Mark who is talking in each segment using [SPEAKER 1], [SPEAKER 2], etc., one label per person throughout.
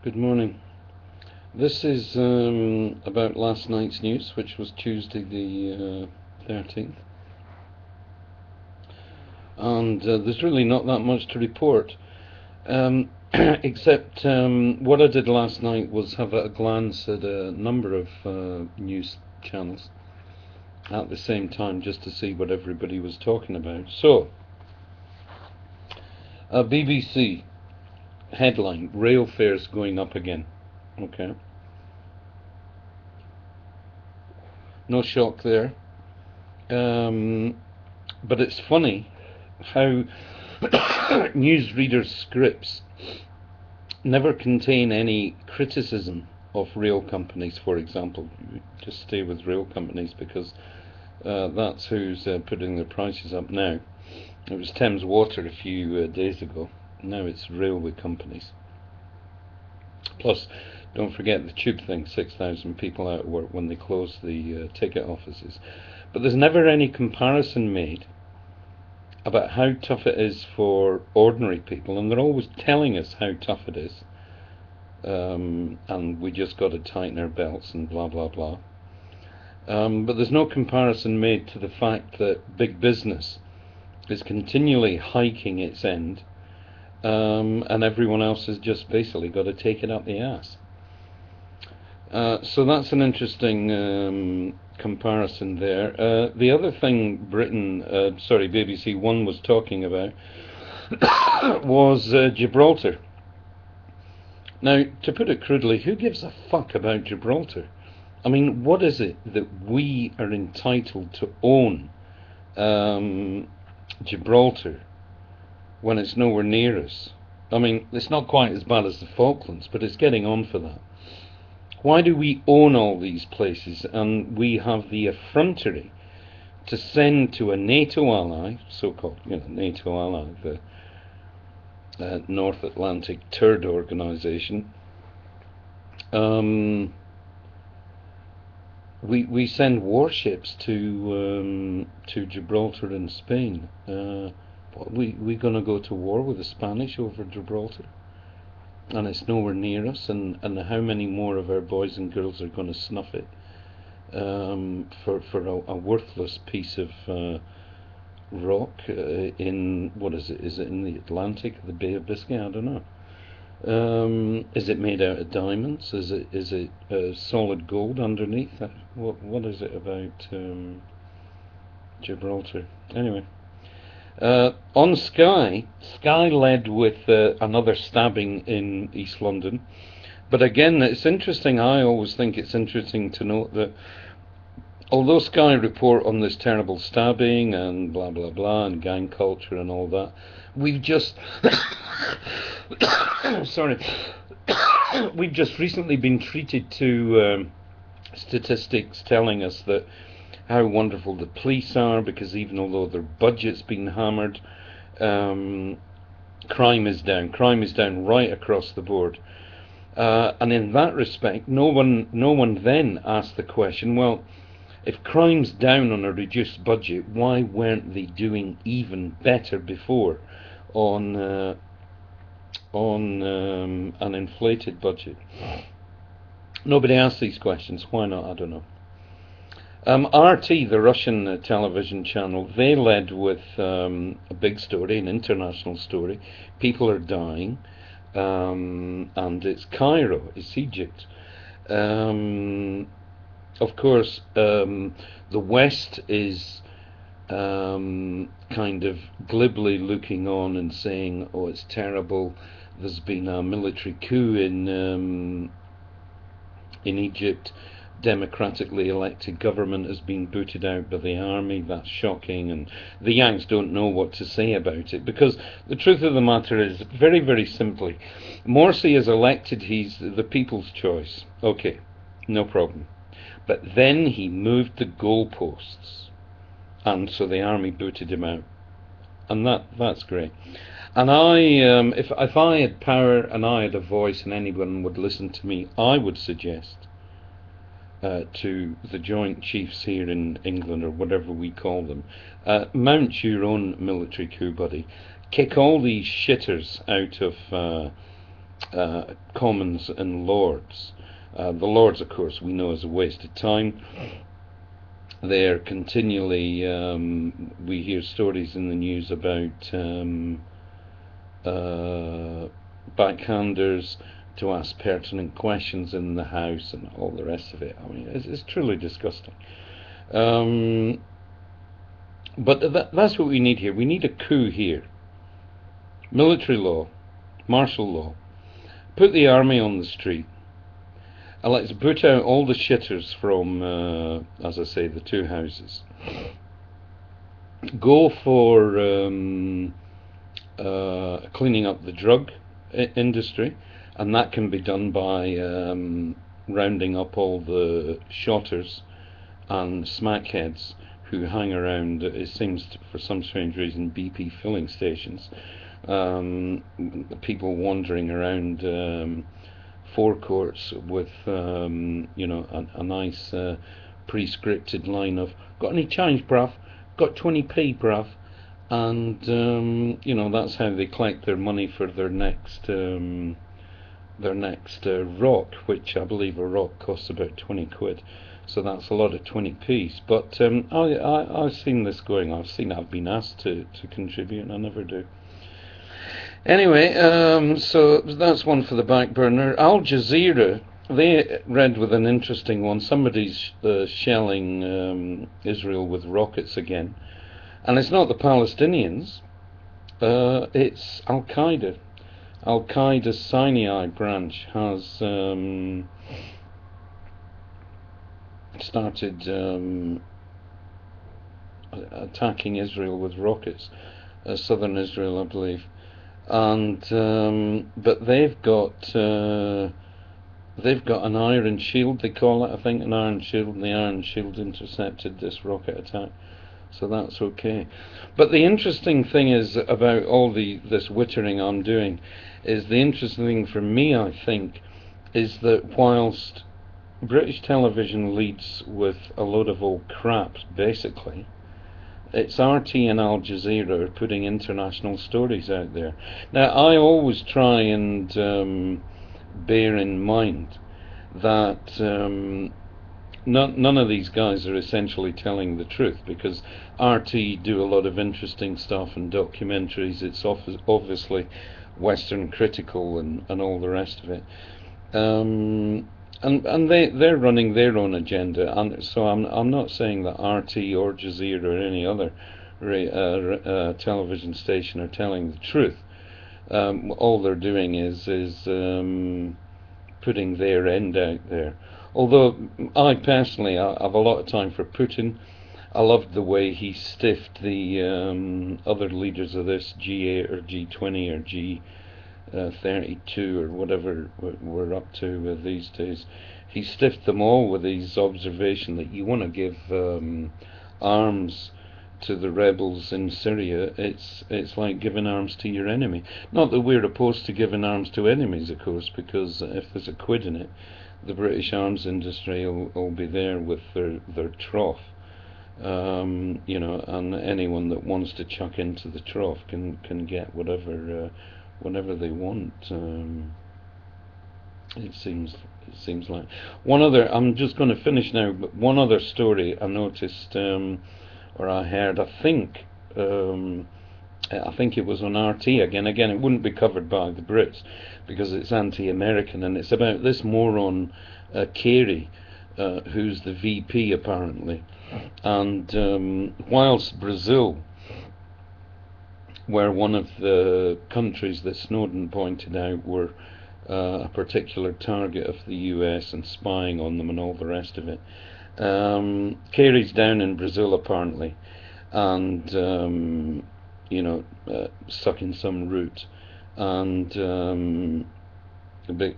[SPEAKER 1] Good morning. This is about last night's news, which was Tuesday the 13th. And there's really not that much to report, except what I did last night was have a glance at a number of news channels at the same time, just to see what everybody was talking about. So, BBC headline, rail fares going up again. Okay. No shock there. But it's funny how newsreaders' scripts never contain any criticism of rail companies, for example. Just stay with rail companies because that's who's putting their prices up now. It was Thames Water a few days ago. Now it's railway companies. Plus, don't forget the tube thing, 6,000 people out of work when they close the ticket offices. But there's never any comparison made about how tough it is for ordinary people, and they're always telling us how tough it is, and we just got to tighten our belts and blah blah blah. But there's no comparison made to the fact that big business is continually hiking its end, and everyone else has just basically got to take it up the ass. So that's an interesting comparison there. The other thing BBC One was talking about was Gibraltar. Now, to put it crudely, who gives a fuck about Gibraltar? I mean, what is it that we are entitled to own Gibraltar when it's nowhere near us? I mean, it's not quite as bad as the Falklands, but it's getting on for that. Why do we own all these places and we have the effrontery to send to a NATO ally, so-called NATO ally, the North Atlantic Third Organization, we send warships to Gibraltar and Spain? We going to go to war with the Spanish over Gibraltar? And it's nowhere near us, and how many more of our boys and girls are going to snuff it for a worthless piece of rock in, what is it? Is it in the Atlantic, the Bay of Biscay? I don't know. Is it made out of diamonds? Is it solid gold underneath? What is it about Gibraltar? Anyway. On Sky led with another stabbing in East London. But again, it's interesting, I always think it's interesting to note that although Sky report on this terrible stabbing and blah blah blah and gang culture and all that, we've just we've just recently been treated to statistics telling us that how wonderful the police are, because even although their budget's been hammered, crime is down right across the board. And in that respect, no one then asked the question, well, if crime's down on a reduced budget, why weren't they doing even better before on an inflated budget? Nobody asked these questions. Why not? I don't know. RT, the Russian television channel, they led with a big story, an international story. People are dying, and it's Cairo, it's Egypt. Of course, the West is kind of glibly looking on and saying, oh, it's terrible, there's been a military coup in Egypt, democratically elected government has been booted out by the army, that's shocking, and the Yanks don't know what to say about it, because the truth of the matter is, very, very simply, Morsi is elected, he's the people's choice, okay, no problem, but then he moved the goalposts, and so the army booted him out, and that's great. And if I had power and I had a voice and anyone would listen to me, I would suggest to the Joint Chiefs here in England, or whatever we call them, mount your own military coup, buddy. Kick all these shitters out of Commons and Lords. The Lords, of course, we know is a waste of time. They're continually, we hear stories in the news about backhanders to ask pertinent questions in the House and all the rest of it. I mean, it's truly disgusting. But that's what we need here. We need a coup here. Military law, martial law. Put the army on the street. And let's put out all the shitters from, as I say, the two houses. Go for cleaning up the drug industry, and that can be done by rounding up all the shotters and smackheads who hang around, it seems, for some strange reason, BP filling stations. People wandering around forecourts with a nice pre-scripted line of "Got any change, bruv? Got 20p, bruv?" And that's how they collect their money for their next rock, which I believe a rock costs about 20 quid. So that's a lot of 20p's. But I've seen this going. I've been asked to contribute, and I never do. Anyway, so that's one for the back burner. Al Jazeera, they read with an interesting one. Somebody's shelling Israel with rockets again. And it's not the Palestinians, it's Al-Qaeda. Al-Qaeda's Sinai branch has started attacking Israel with rockets, southern Israel, I believe. And but they've got an iron shield, they call it, I think, an iron shield, and the iron shield intercepted this rocket attack, so that's okay. But the interesting thing is about all this wittering I'm doing, is the interesting thing for me, I think, is that whilst British television leads with a load of old crap, basically, it's RT and Al Jazeera are putting international stories out there. Now, I always try and bear in mind that none of these guys are essentially telling the truth, because RT do a lot of interesting stuff and documentaries. It's obviously Western critical and all the rest of it. And they're running their own agenda, and so I'm not saying that RT or Jazeera or any other television station are telling the truth. All they're doing is putting their end out there. Although I personally, I have a lot of time for Putin. I loved the way he stiffed the other leaders of this G8 or G20 or G32 or whatever we're up to these days. He stiffed them all with his observation that you want to give arms to the rebels in Syria. It's like giving arms to your enemy. Not that we're opposed to giving arms to enemies, of course, because if there's a quid in it, the British arms industry will be there with their trough. And anyone that wants to chuck into the trough can get whatever they want. It seems like. One other, I'm just going to finish now, but one other story I noticed, or I heard, I think it was on RT again, it wouldn't be covered by the Brits because it's anti-American, and it's about this moron Carey, who's the VP apparently. And whilst Brazil were one of the countries that Snowden pointed out were a particular target of the US and spying on them and all the rest of it, Carey's down in Brazil apparently, and sucking some root, and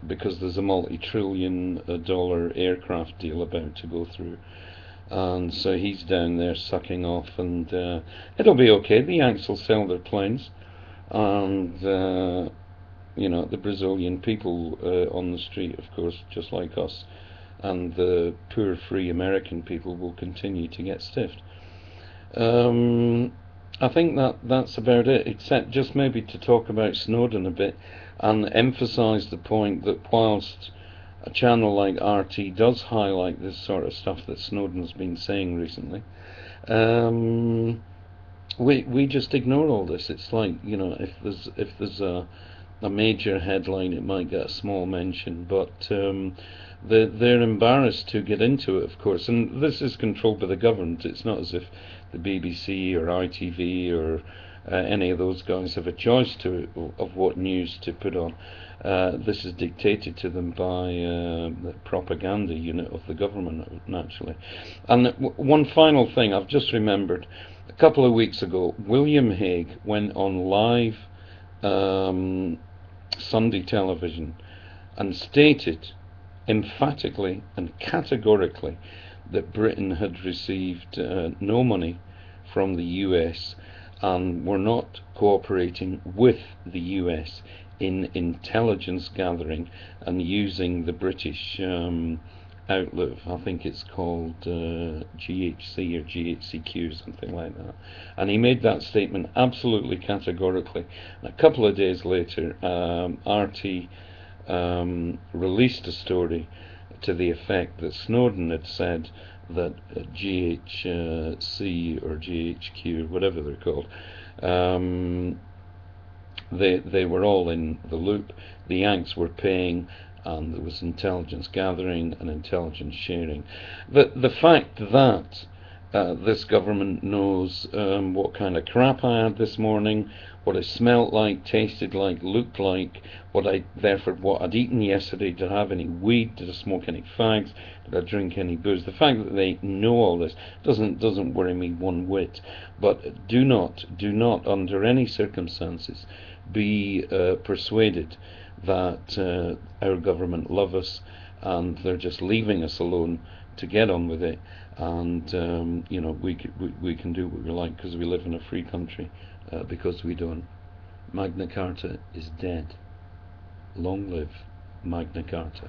[SPEAKER 1] because there's a multi-trillion-dollar aircraft deal about to go through, and so he's down there sucking off, and it'll be okay. The Yanks will sell their planes, and the Brazilian people on the street, of course, just like us, and the poor free American people will continue to get stiffed. I think that's about it, except just maybe to talk about Snowden a bit and emphasize the point that whilst a channel like RT does highlight this sort of stuff that Snowden's been saying recently, um, we just ignore all this. It's like, if there's a major headline, it might get a small mention, but they're embarrassed to get into it, of course. And this is controlled by the government. It's not as if the BBC or ITV or any of those guys have a choice of what news to put on. This is dictated to them by the propaganda unit of the government, naturally. And one final thing I've just remembered. A couple of weeks ago, William Hague went on live Sunday television and stated emphatically and categorically that Britain had received no money from the US and were not cooperating with the US in intelligence gathering and using the British outlet. I think it's called GHC or GHCQ, something like that. And he made that statement absolutely categorically. And a couple of days later, RT released a story to the effect that Snowden had said that GHC or GHQ, whatever they're called, they were all in the loop. The Yanks were paying, and there was intelligence gathering and intelligence sharing. The fact that this government knows what kind of crap I had this morning, what it smelt like, tasted like, looked like, what I'd eaten yesterday. Did I have any weed? Did I smoke any fags? Did I drink any booze? The fact that they know all this doesn't worry me one whit. But do not under any circumstances be persuaded that our government love us and they're just leaving us alone to get on with it, and we can do what we like because we live in a free country, because we don't. Magna Carta is dead. Long live Magna Carta.